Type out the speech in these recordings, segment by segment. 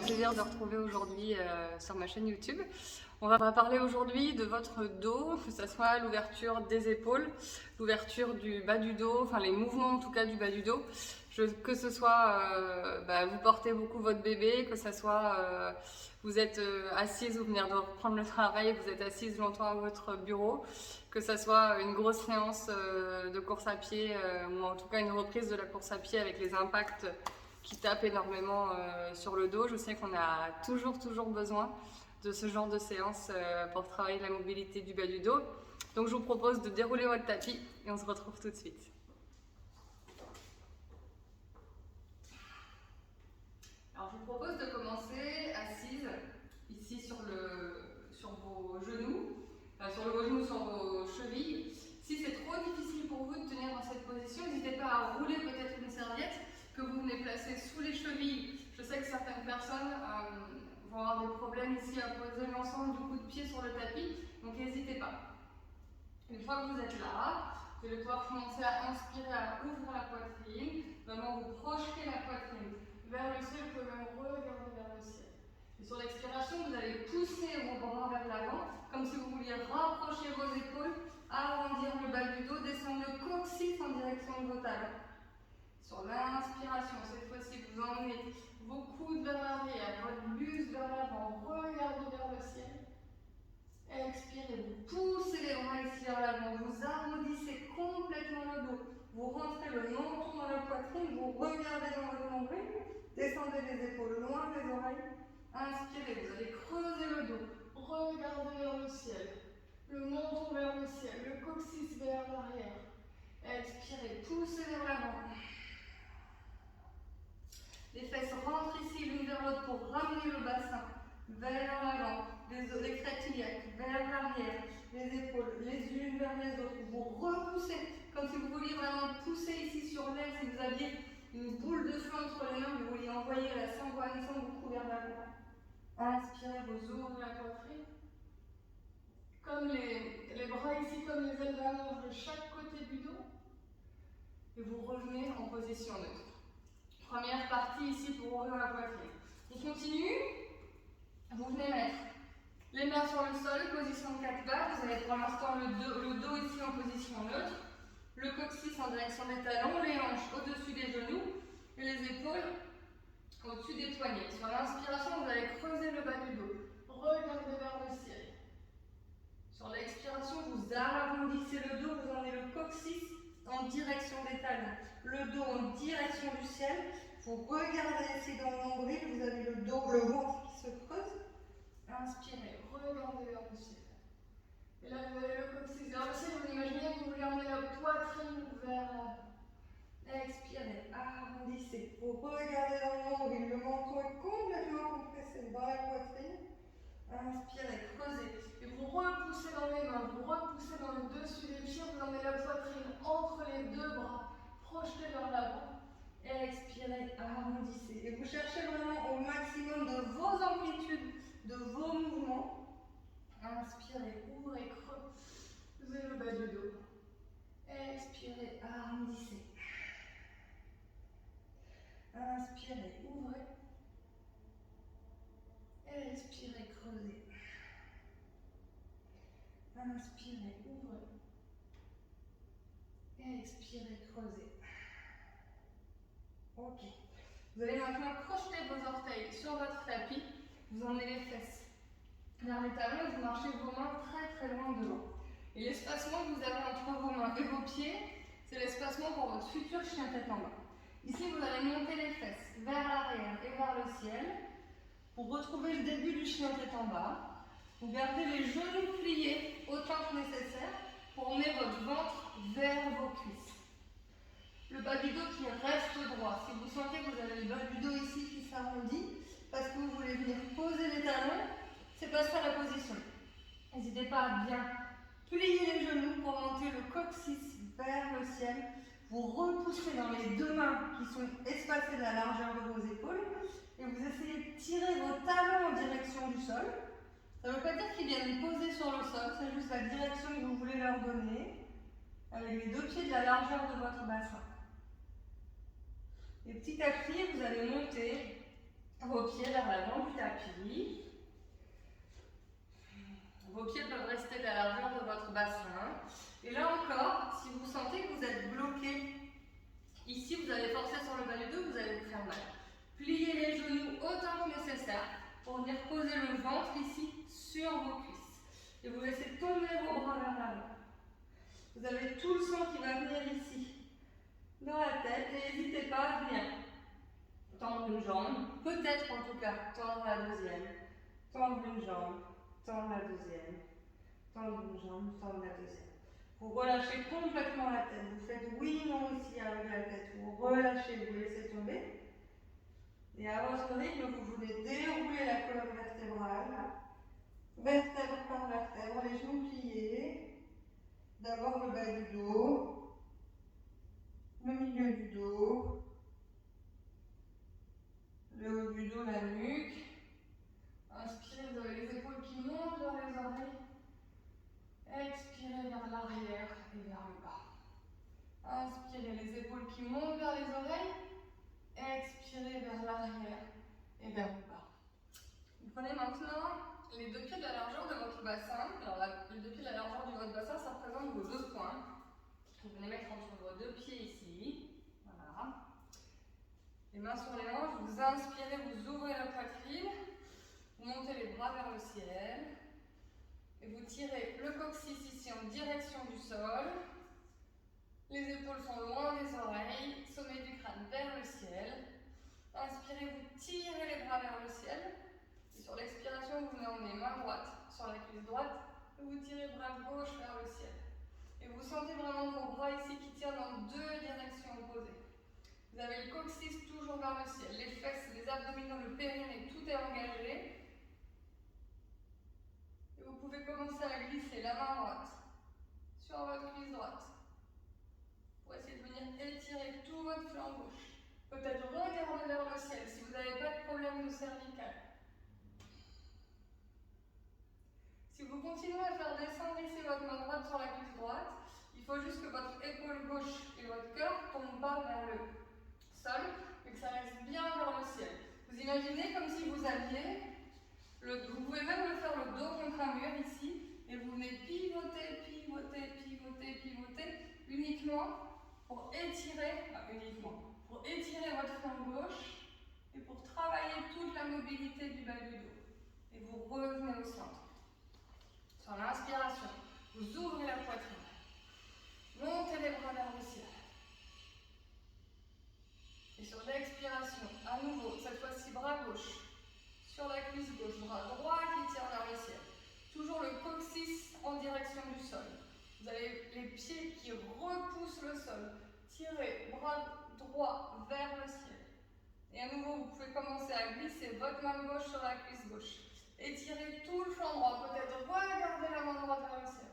plaisir de retrouver aujourd'hui sur ma chaîne YouTube. On va parler aujourd'hui de votre dos, que ce soit l'ouverture des épaules, l'ouverture du bas du dos, enfin les mouvements en tout cas du bas du dos. Que ce soit vous portez beaucoup votre bébé, que ce soit vous êtes assise, vous venez de reprendre le travail, vous êtes assise longtemps à votre bureau, que ce soit une grosse séance de course à pied ou en tout cas une reprise de la course à pied avec les impacts qui tapent énormément sur le dos. Je sais qu'on a toujours besoin de ce genre de séance pour travailler la mobilité du bas du dos. Donc je vous propose de dérouler votre tapis et on se retrouve tout de suite. Alors je vous propose de commencer assise, ici sur vos genoux, sur vos chevilles. Si c'est trop difficile pour vous de tenir dans cette position, n'hésitez pas à rouler peut-être une serviette que vous venez placer sous les chevilles. Je sais que certaines personnes vont avoir des problèmes ici à poser l'ensemble du coup de pied sur le tapis, donc n'hésitez pas. Une fois que vous êtes là, vous allez pouvoir commencer à inspirer, à ouvrir la poitrine, vraiment vous projetez la poitrine vers le ciel, vous pouvez même regarder vers le ciel. Et sur l'expiration, vous allez pousser vos bras vers l'avant, comme si vous vouliez rapprocher vos épaules, arrondir le bas du dos, descendre le coccyx en direction de vos talons. Sur l'inspiration, cette fois-ci, vous emmenez vos coudes vers l'arrière, votre buste vers l'avant, regardez vers le ciel. Expirez, vous poussez les bras ici vers l'avant, vous arrondissez complètement le dos, vous rentrez le menton dans la poitrine, vous regardez dans votre nombril, descendez les épaules loin des oreilles. Inspirez, vous allez creuser le dos, regardez vers le ciel, le menton vers le ciel, le coccyx vers l'arrière. Expirez, poussez vers l'avant. Les fesses rentrent ici l'une vers l'autre pour ramener le bassin vers l'avant, les crêtes iliaques vers l'arrière, les épaules les unes vers les autres. Vous repoussez, comme si vous vouliez vraiment pousser ici sur l'aile, si vous aviez une boule de feu entre les mains, vous vouliez envoyer la sanguination beaucoup vers l'avant. Inspirez, vous ouvrez la poitrine. Comme les bras ici, comme les ailes d'allonge de chaque côté du dos. Et vous revenez en position neutre. Première partie ici pour ouvrir la poitrine. On continue. Vous venez mettre les mains sur le sol, position de 4 pattes. Vous avez pour l'instant le dos ici en position neutre. Le coccyx en direction des talons, les hanches au-dessus des genoux et les épaules au-dessus des poignets. Sur l'inspiration, vous allez creuser le bas du dos. Regardez vers le ciel. Sur l'expiration, vous arrondissez le dos, vous emmenez le coccyx en direction des talons, le dos en direction du ciel. Vous regardez ici dans le nombril, vous avez le dos, le ventre qui se creuse. Inspirez, regardez vers le ciel. Et là, vous avez le coccyx vers le ciel, vous imaginez que vous voulez emmener la poitrine vers l'avant. Expirez, arrondissez. Vous regardez dans le nombril, le menton est complètement compressé dans la poitrine. Inspirez, creusez. Et vous repoussez dans les mains, vous repoussez dans le dessus des pieds, vous emmenez la poitrine entre les deux bras, projetez vers l'avant. Expirez, arrondissez. Et vous cherchez vraiment au maximum de vos amplitudes, de vos mouvements. Inspirez, ouvrez, creusez le bas du dos. Expirez, arrondissez. Inspirez, ouvrez. Expirez, creusez. Inspirez, ouvrez. Expirez, creusez. Ok. Vous allez maintenant crocheter vos orteils sur votre tapis. Vous emmenez les fesses vers les talons et vous marchez vos mains très loin devant. Et l'espacement que vous avez entre vos mains et vos pieds, c'est l'espacement pour votre futur chien tête en bas. Ici, vous allez monter les fesses vers l'arrière et vers le ciel pour retrouver le début du chien tête en bas. Vous gardez les genoux pliés autant que nécessaire pour emmener votre ventre vers vos cuisses. Le bas du dos qui reste droit. Si vous sentez que vous avez le bas du dos ici qui s'arrondit, parce que vous voulez venir poser les talons, c'est pas ça la position. N'hésitez pas à bien plier les genoux pour monter le coccyx vers le ciel. Vous repoussez dans les deux mains qui sont espacées de la largeur de vos épaules et vous essayez de tirer vos talons en direction du sol. Ça ne veut pas dire qu'ils viennent poser sur le sol, c'est juste la direction que vous voulez leur donner avec les deux pieds de la largeur de votre bassin. Et petit à petit, vous allez monter vos pieds vers l'avant du tapis. Vos pieds peuvent rester à la largeur de votre bassin. Et là encore, si vous sentez que vous êtes bloqué, ici vous allez forcer sur le bas du dos, vous allez vous faire mal. Pliez les genoux autant que nécessaire pour venir poser le ventre ici sur vos cuisses. Et vous laissez tomber vos bras vers l'avant. Vous avez tout le sang qui va venir ici, dans la tête, et n'hésitez pas à venir tendre une jambe, peut-être en tout cas tendre la deuxième, tendre une jambe, tendre la deuxième, tendre une jambe, tendre la deuxième. Vous relâchez complètement la tête, vous faites oui, non ici avec la tête, vous relâchez, vous laissez tomber. Et à votre rythme, vous venez dérouler la colonne vertébrale, vertèbre par vertèbre, les genoux pliés. D'abord le bas du dos, le milieu du dos, le haut du dos, la nuque. Inspirez, vous avez les épaules qui montent vers les oreilles. Expirez vers l'arrière et vers le bas. Inspirez, les épaules qui montent vers les oreilles. Expirez vers l'arrière et vers le bas. Vous prenez maintenant les deux pieds de la largeur de votre bassin. Alors les deux pieds de la largeur de votre bassin, ça représente vos deux points. Vous venez mettre entre vos deux pieds ici. Voilà. Les mains sur les hanches, vous inspirez, vous ouvrez la poitrine. Vous montez les bras vers le ciel. Et vous tirez le coccyx ici en direction du sol. Les épaules sont loin des oreilles. Sommet du crâne vers le ciel. Inspirez, vous tirez les bras vers le ciel. Et sur l'expiration, vous venez emmener main droite sur la cuisse droite. Et vous tirez bras gauche vers le ciel. Et vous sentez vraiment vos bras ici qui tirent dans deux directions opposées. Vous avez le coccyx toujours vers le ciel. Les fesses, les abdominaux, le périnée, tout est engagé. Et vous pouvez commencer à glisser la main droite sur votre cuisse droite. Pour essayer de venir étirer tout votre flanc gauche. Peut-être regarder vers le ciel si vous n'avez pas de problème de cervical. Si vous continuez à faire descendre ici votre main droite sur la cuisse droite, il faut juste que votre épaule gauche et votre cœur ne tombent pas vers le sol, mais que ça reste bien vers le ciel. Vous imaginez comme si vous aviez, vous pouvez même le faire le dos contre un mur ici, et vous venez pivoter, pivoter, pivoter, pivoter, uniquement pour étirer, pour étirer votre flanc gauche et pour travailler toute la mobilité du bas du dos. Et vous revenez au centre. Sur l'inspiration, vous ouvrez la poitrine. Montez les bras vers le ciel. Et sur l'expiration, à nouveau, cette fois-ci bras gauche. Sur la cuisse gauche, bras droit qui tire vers le ciel. Toujours le coccyx en direction du sol. Vous avez les pieds qui repoussent le sol. Tirez bras droit vers le ciel. Et à nouveau, vous pouvez commencer à glisser votre main gauche sur la cuisse gauche. Étirez tout le flanc droit. Peut-être regardez la main droite vers le ciel.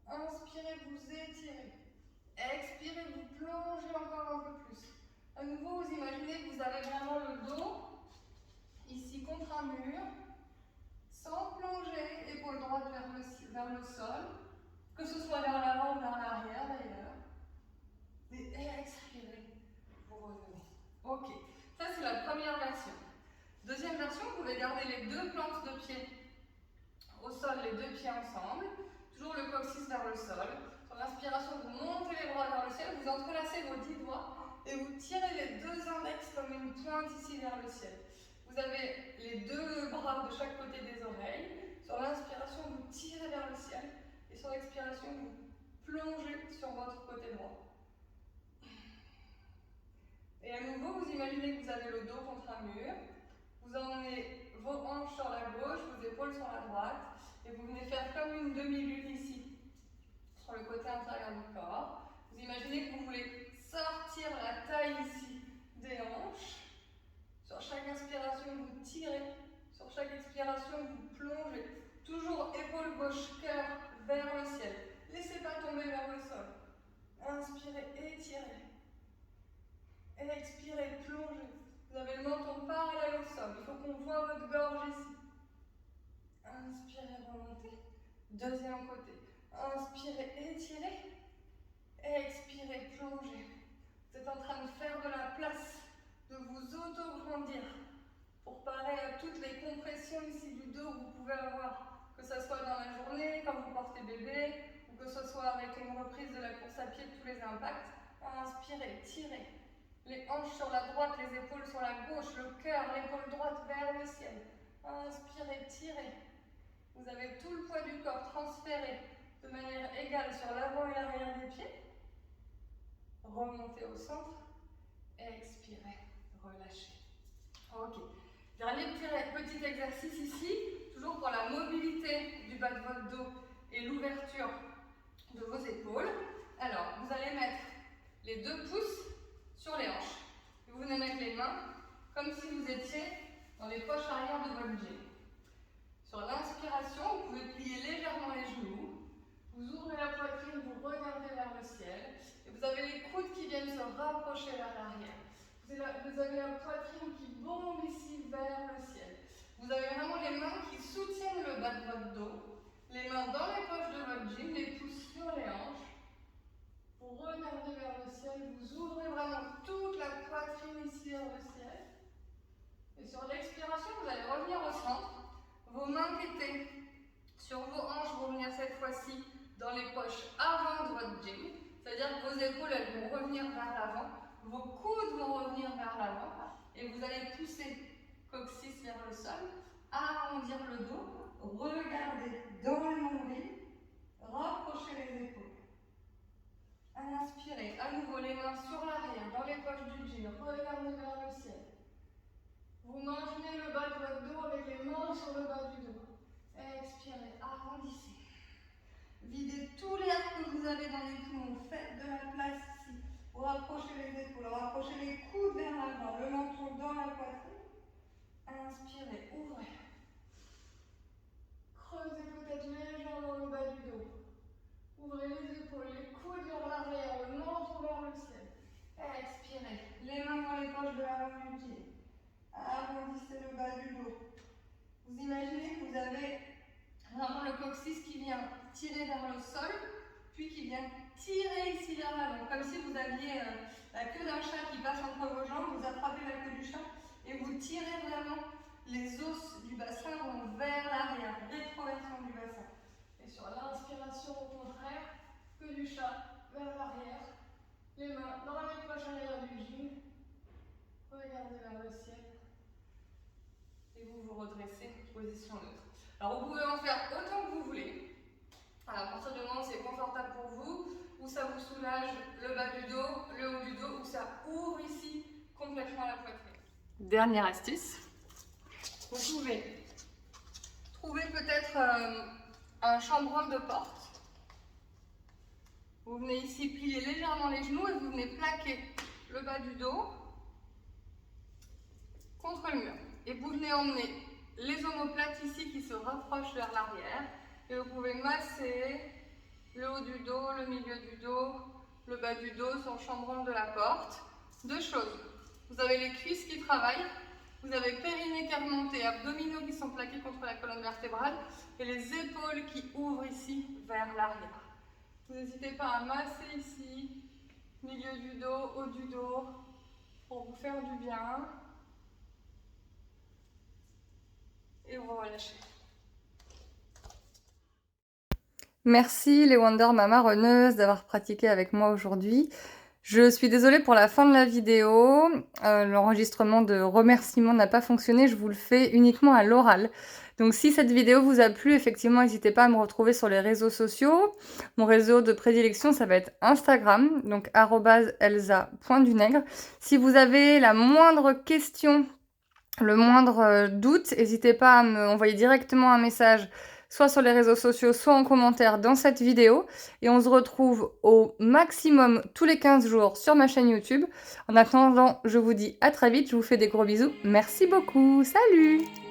Inspirez, vous étirez. Expirez, vous plongez encore un peu plus. À nouveau, vous imaginez que vous avez vraiment le dos ici contre un mur, sans plonger, épaule droite vers le sol, que ce soit vers l'avant ou vers l'arrière d'ailleurs. Et expirez, vous revenez. Ok, ça c'est la première version. Deuxième version, vous pouvez garder les deux plantes de pied au sol, les deux pieds ensemble. Toujours le coccyx vers le sol. Sur l'inspiration, vous montez les bras vers le ciel, vous entrelacez vos 10 doigts et vous tirez les deux index comme une pointe ici vers le ciel. Vous avez les deux bras de chaque côté des oreilles. Sur l'inspiration, vous tirez vers le ciel et sur l'expiration, vous plongez sur votre côté droit. Et à nouveau, vous imaginez que vous avez le dos contre un mur. Vous emmenez vos hanches sur la gauche, vos épaules sur la droite. Et vous venez faire comme une demi-lune ici, sur le côté intérieur du corps. Vous imaginez que vous voulez sortir la taille ici des hanches. Sur chaque inspiration, vous tirez. Sur chaque expiration, vous plongez. Toujours épaule gauche, cœur vers le ciel. Laissez pas tomber vers le sol. Inspirez, étirez. Expirez, plongez. Vous avez le menton parallèle au sol. Il faut qu'on voit votre gorge ici. Inspirez, remontez. Deuxième côté. Inspirez, étirez. Expirez, plongez. Vous êtes en train de faire de la place de vous auto-grandir pour parer à toutes les compressions ici du dos que vous pouvez avoir, que ce soit dans la journée, quand vous portez bébé, ou que ce soit avec une reprise de la course à pied, tous les impacts. Inspirez, tirez. Les hanches sur la droite, les épaules sur la gauche, le cœur, l'épaule droite vers le ciel. Inspirez, tirez. Vous avez tout le poids du corps transféré de manière égale sur l'avant et l'arrière des pieds. Remontez au centre. Expirez, relâchez. Ok. Dernier petit exercice ici, toujours pour la mobilité du bas de votre dos et l'ouverture de vos épaules. Alors, vous allez mettre les 2 pouces sur les hanches. Et vous venez mettre les mains comme si vous étiez dans les poches arrière de votre jean. Sur l'inspiration, vous pouvez plier légèrement les genoux. Vous ouvrez la poitrine, vous regardez vers le ciel. Et vous avez les coudes qui viennent se rapprocher vers l'arrière. Vous avez la poitrine qui bombe ici vers le ciel. Vous avez vraiment les mains qui soutiennent le bas de votre dos. Les mains dans les poches de votre jean, les pouces sur les hanches. Vous regardez vers le ciel, vous ouvrez vraiment toute la poitrine ici vers le ciel. Et sur l'expiration, vous allez revenir au centre. Vos mains qui étaient sur vos hanches vont venir cette fois-ci dans les poches avant de votre jean. C'est-à-dire que vos épaules, elles vont revenir vers l'avant. Vos coudes vont revenir vers l'avant. Et vous allez pousser coccyx vers le sol. Arrondir le dos. Regardez dans le nombril. Rapprochez les épaules. Inspirez, à nouveau les mains sur l'arrière, dans les poches du jean, regardez vers le ciel. Vous maintenez le bas de votre dos avec les mains sur le bas du dos. Expirez, arrondissez. Videz tout l'air que vous avez dans les poumons, faites de la place ici. Vous rapprochez les épaules, rapprochez les coudes vers l'avant, le menton dans la poitrine. Inspirez, ouvrez. Creusez peut-être légèrement le bas du dos. Ouvrez les épaules, les coudes vers l'arrière, le menton vers le ciel. Expirez. Les mains dans les poches de l'avant du pied. Arrondissez le bas du dos. Vous imaginez que vous avez vraiment le coccyx qui vient tirer vers le sol, puis qui vient tirer ici vers l'avant, comme si vous aviez la queue d'un chat qui passe entre vos jambes, vous attrapez la queue du chat et vous tirez vraiment. Les os du bassin vont vers l'arrière, rétroversion du bassin. Et sur l'inspiration, au contraire, queue du chat vers l'arrière, les mains dans les poches arrière du jean, regardez vers le ciel. Et vous vous redressez, position neutre. Alors vous pouvez en faire autant que vous voulez. À partir du moment où c'est confortable pour vous, où ça vous soulage le bas du dos, le haut du dos, où ça ouvre ici complètement la poitrine. Dernière astuce. Vous pouvez trouver peut-être un chambranle de porte. Vous venez ici plier légèrement les genoux et vous venez plaquer le bas du dos contre le mur. Et vous venez emmener les omoplates ici qui se rapprochent vers l'arrière. Et vous pouvez masser le haut du dos, le milieu du dos, le bas du dos sur le chambranle de la porte. 2 choses. Vous avez les cuisses qui travaillent. Vous avez périnée qui est remonté, abdominaux qui sont plaqués contre la colonne vertébrale et les épaules qui ouvrent ici vers l'arrière. Vous n'hésitez pas à masser ici, milieu du dos, haut du dos, pour vous faire du bien. Et vous relâchez. Merci les Wonder Mama Runneuses d'avoir pratiqué avec moi aujourd'hui. Je suis désolée pour la fin de la vidéo, l'enregistrement de remerciements n'a pas fonctionné, je vous le fais uniquement à l'oral. Donc si cette vidéo vous a plu, effectivement, n'hésitez pas à me retrouver sur les réseaux sociaux. Mon réseau de prédilection, ça va être Instagram, donc @elsa.dunègre. Si vous avez la moindre question, le moindre doute, n'hésitez pas à me envoyer directement un message soit sur les réseaux sociaux, soit en commentaire dans cette vidéo. Et on se retrouve au maximum tous les 15 jours sur ma chaîne YouTube. En attendant, je vous dis à très vite, je vous fais des gros bisous. Merci beaucoup, salut!